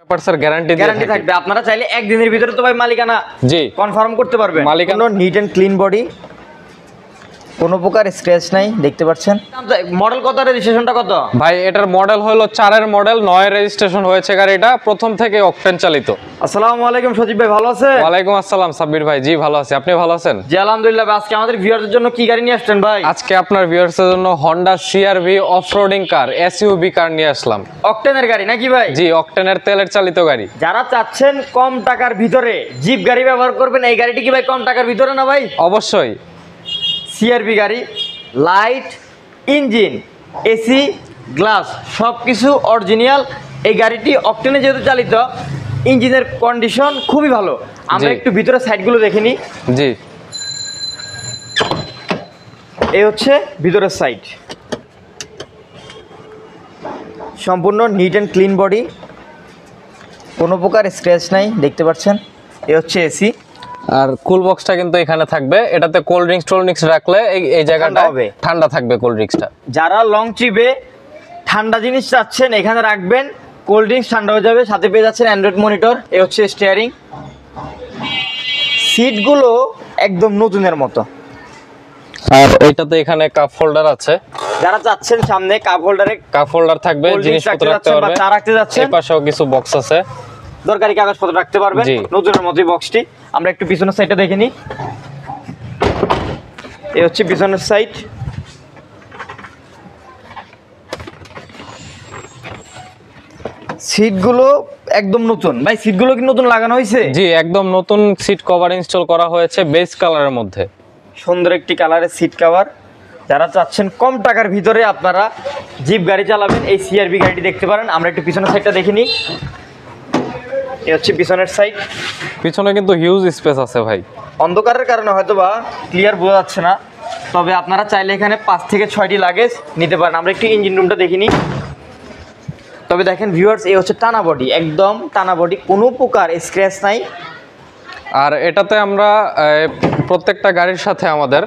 পেপারসের guarantee থাকবে। আপনারা চাইলে একদিনের ভিতরে তো ভাই মালিকানা জি কনফার্ম করতে পারবেন। মালিকানা নিট এন্ড ক্লিন বডি, কোনো প্রকার স্ক্র্যাচ নাই, দেখতে পাচ্ছেন। মডেল কত, রেজিস্ট্রেশনটা কত? ভাই এটার মডেল হলো 4 এর মডেল, 9 এর রেজিস্ট্রেশন হয়েছে গাড়িটা, প্রথম থেকে অকটেন চালিত। আসসালামু আলাইকুম সজীব ভাই, ভালো আছেন? ওয়ালাইকুম আসসালাম সাব্বির ভাই, জি ভালো আছি, আপনি ভালো আছেন? জি আলহামদুলিল্লাহ। আজকে আমাদের ভিউয়ারদের জন্য কি গাড়ি নিয়ে আসছেন ভাই? আজকে আপনার ভিউয়ার্সের জন্য Honda CR-V অফরোডিং কার, এসইউভি কার নিয়ে আসলাম। অকটেনের গাড়ি নাকি ভাই? জি অকটেনের তেলের চালিত গাড়ি। যারা চাচ্ছেন কম টাকার ভিতরে জিপ গাড়ি ব্যবহার করবেন, এই গাড়িটি কি ভাই কম টাকার ভিতরে না ভাই? অবশ্যই। সিআরভি গাড়ি, লাইট, ইঞ্জিন, এসি, গ্লাস সবকিছু অরিজিনাল। এই গাড়িটি অকটেনে যেহেতু চালিত, ইঞ্জিনের কন্ডিশন খুবই ভালো। আমরা একটু ভিতরে সাইডগুলো দেখে নিই। জি এই হচ্ছে ভিতরের সাইড, সম্পূর্ণ নিট অ্যান্ড ক্লিন বডি, কোনো প্রকার স্ক্র্যাচ নাই, দেখতে পাচ্ছেন। এই হচ্ছে এসি, আর কুল বক্সটা কিন্তু এখানে থাকবে। এটাতে কোল্ড ড্রিঙ্কস রাখলে এই জায়গাটা হবে ঠান্ডা থাকবে কোল্ড ড্রিঙ্কসটা। যারা লং ট্রিপে ঠান্ডা জিনিস চাচ্ছেন এখানে রাখবেন, কোল্ড ড্রিঙ্কস ঠান্ডা হয়ে যাবে। সাথে পেয়ে যাচ্ছেন অ্যান্ড্রয়েড মনিটর। এই হচ্ছে স্টিয়ারিং, সিটগুলো একদম নতুনের মতো। আর এইটাতে এখানে কাপ হোল্ডার আছে, যারা চাচ্ছেন সামনে কাপ হোল্ডার থাকবে, জিনিসপত্র রাখতে পারবে। চা রাখতে যাচ্ছেন, এই পাশেও কিছু বক্স আছে, দরকারি কাগজপত্র রাখতে পারবেন নতুনের মতোই বক্সটি। আমরা একটু পিছনের সাইডটা দেখে নিই। এই হচ্ছে পিছনের সাইড, সিটগুলো একদম নতুন। ভাই সিটগুলো কি নতুন লাগানো হয়েছে? জি একদম নতুন সিট কভার ইনস্টল করা হয়েছে বেজ কালারের মধ্যে, সুন্দর একটি কালারের সিট কভার। যারা চাচ্ছেন কম টাকার ভিতরে আপনারা জিপ গাড়ি চালাবেন, এই সিআরভি গাড়িটি দেখতে পারেন। আমরা একটু পিছনের সাইডটা দেখে নিই। এই হচ্ছে পিছনের সাইড, পিছনে কিন্তু হিউজ স্পেস আছে ভাই। অন্ধকারের কারণে হয়তো বা ক্লিয়ার বোঝা যাচ্ছে না, তবে আপনারা চাইলে এখানে 5 থেকে 6টি লাগেজ নিতে পারেন। আমরা একটু ইঞ্জিন রুমটা দেখে নিই। তবে দেখেন ভিউয়ার্স, এই হচ্ছে টানা বডি, একদম টানা বডি, কোনো প্রকার স্ক্র্যাচ নাই। আর এটাতে আমরা প্রত্যেকটা গাড়ির সাথে আমাদের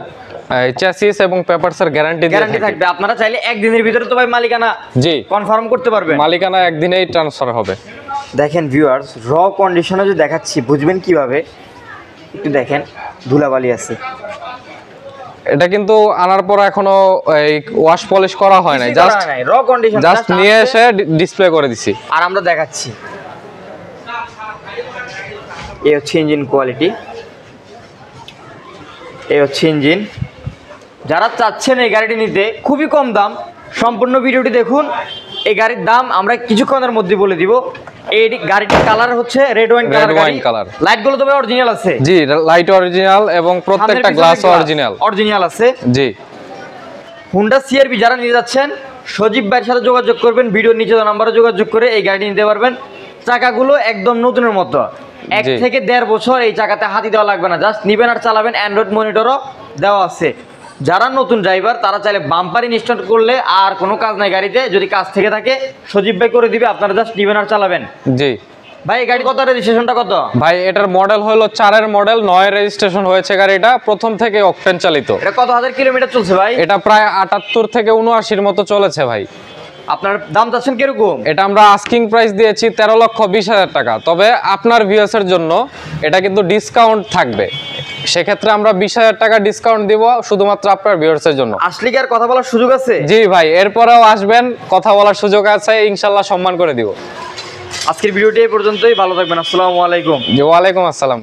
চ্যাসিস এবং পেপারসের গ্যারান্টি থাকবে। আপনারা চাইলে একদিনের ভিতরে তো ভাই মালিকানা জি কনফার্ম করতে পারবেন। মালিকানা একদিনেই ট্রান্সফার হবে। দেখেন ভিউয়ার্স, র কন্ডিশনে যদি দেখাচ্ছি বুঝবেন কিভাবে, একটু দেখেন ধুলাবালি আছে। এটা কিন্তু আনার পর এখনো ওয়াশ পলিশ করা হয় নাই, জাস্ট র কন্ডিশন, জাস্ট নিয়ে এসে ডিসপ্লে করে দিছি। আর আমরা দেখাচ্ছি। এই হচ্ছে ইঞ্জিন কোয়ালিটি, এই হচ্ছে ইঞ্জিন। যারা চাচ্ছেন এই গাড়িটি নিতে, খুবই কম দাম, সম্পূর্ণ ভিডিওটি দেখুন। এই গাড়ির দাম আমরা কিছুক্ষণের মধ্যে বলে দিব। এই গাড়িটির কালার হচ্ছে রেড ওয়াইন কালার। লাইটগুলো তো অরিজিনাল আছে? জি লাইট অরিজিনাল এবং প্রত্যেকটা গ্লাস অরিজিনাল আছে। জি হুন্ডা সিআরভি যারা নিয়ে যাচ্ছেন, সজীব ভাইয়ের সাথে যোগাযোগ করবেন, ভিডিওর নিচে নাম্বারে যোগাযোগ করে এই গাড়িটি নিতে পারবেন। চাকাগুলো একদম নতুনের মতো, 1 থেকে 1.5 বছর এই চাকাতে হাতি দেওয়া লাগবে না, জাস্ট নিবেন আর চালাবেন। অ্যান্ড্রয়েড মনিটরও দেওয়া আছে। যারা নতুন ড্রাইভার তারা চাইলে বাম্পার ইনস্টল করলে আর কোনো কাজ নাই গাড়িতে, যদি কাজ থেকে থাকে সজীব ভাই করে দিবে, আপনারা জাস্ট নিবেন আর চালাবেন। জি ভাই এই গাড়ি কত, রেজিস্ট্রেশনটা কত? ভাই এটার মডেল হলো 4 এর মডেল, 9 এর রেজিস্ট্রেশন হয়েছে গাড়িটা, প্রথম থেকে অকটেন চালিত। এটা কত হাজার কিলোমিটার চলছে ভাই? এটা প্রায় 78 থেকে 79 মতো চলেছে ভাই। আপনার দাম চাচ্ছেন কিরকম? এটা আমরা আস্কিং প্রাইস দিয়েছি 13,20,000 টাকা। তবে আপনার ভিউয়ার্সের জন্য এটা কিন্তু ডিসকাউন্ট থাকবে, সেক্ষেত্রে আমরা 20,000 টাকা ডিসকাউন্ট দিব শুধুমাত্র আপনার ভিউয়ার্সের জন্য। আসলে কি আর কথা বলার সুযোগ আছে? জি ভাই, এরপরেও আসবেন, কথা বলার সুযোগ আছে, ইনশাল্লাহ সম্মান করে দিব। আজকের ভিডিওটি এই পর্যন্তই, ভালো থাকবেন। আসসালামু আলাইকুম। ওয়ালাইকুম আসসালাম।